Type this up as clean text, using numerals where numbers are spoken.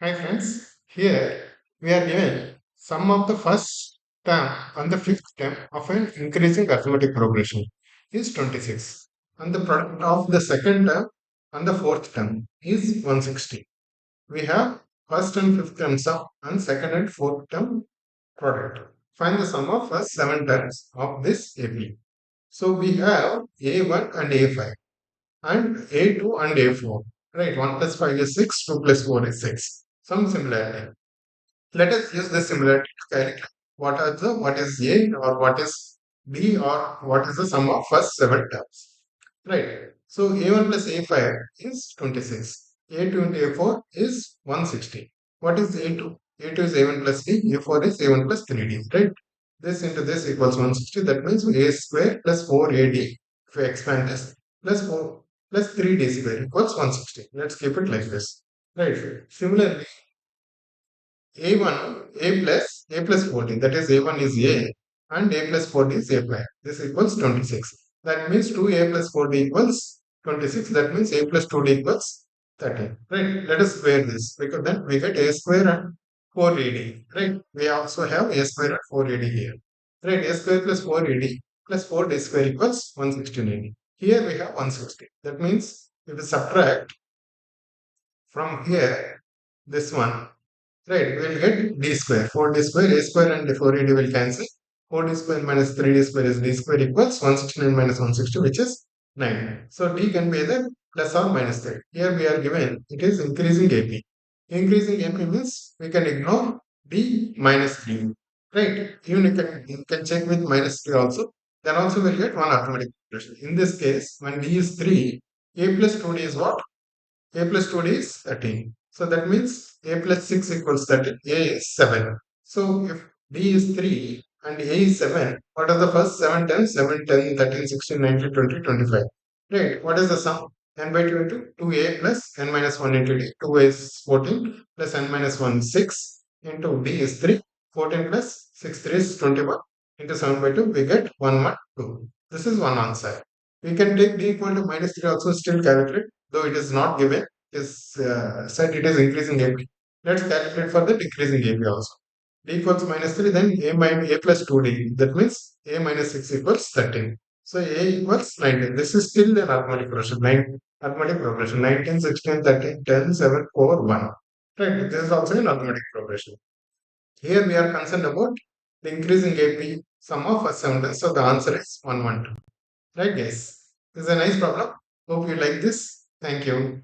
Hi friends, here we are given sum of the first term and the fifth term of an increasing arithmetic progression is 26 and the product of the second term and the fourth term is 160. We have first and fifth term sum and second and fourth term product. Find the sum of first 7 terms of this AP. So we have A1 and A5 and A2 and A4. Right, 1 plus 5 is 6, 2 plus 4 is 6. Some similarity. Let us use the similarity to calculate what is A or what is B or what is the sum of first 7 terms. Right. So A1 plus A5 is 26. A2 and A4 is 160. What is A2? A2 is A1 plus D, A4 is A1 plus 3D. Right. This into this equals 160. That means A square plus 4AD, if we expand this, plus 4 plus 3D square equals 160. Let's keep it like this. Right. Similarly, a1, A plus 40, that is A1 is A and A plus 40 is A prime. This equals 26. That means 2A plus 40 equals 26. That means A plus 2D equals 13. Right? Let us square this because then we get A square and 4AD. Right? We also have A square and 4AD here. Right? A square plus 4AD plus 4D square equals 116AD. Here we have 160. That means if we subtract from here this one, right, we'll get d square. 4d square, a square and 4ad will cancel. 4d square minus 3d square is d square equals 169 minus 160, which is 9. So d can be either plus or minus 3. Here we are given it is increasing AP. Increasing AP means we can ignore d minus 3. Right? Even you can check with minus 3 also. Then also we'll get one arithmetic progression. In this case, when d is 3, a plus 2d is what? A plus 2d is 13. So that means a plus 6 equals 13. A is 7. So if d is 3 and a is 7, what are the first 7 terms? 7, 10, 13, 16, 19, 20, 25. Right. What is the sum? N by 2 into 2a plus n minus 1 into d. 2 is 14 plus n minus 1 6 into d is 3. 14 plus 6 3 is 21 into 7 by 2. We get 1 1 2. This is one answer. We can take d equal to minus 3 also still calculate, though it is not given. It is said it is increasing AP. Let's calculate for the decreasing AP also. D equals minus 3, then a minus a plus 2d. That means a minus 6 equals 13. So a equals 19. This is still an arithmetic progression. Arithmetic progression. 19, 16, 13, 10, 7, 4, 1. Right. This is also an arithmetic progression. Here we are concerned about the increasing AP sum of first 7 terms. So the answer is 112. Right, guys? This is a nice problem. Hope you like this. Thank you.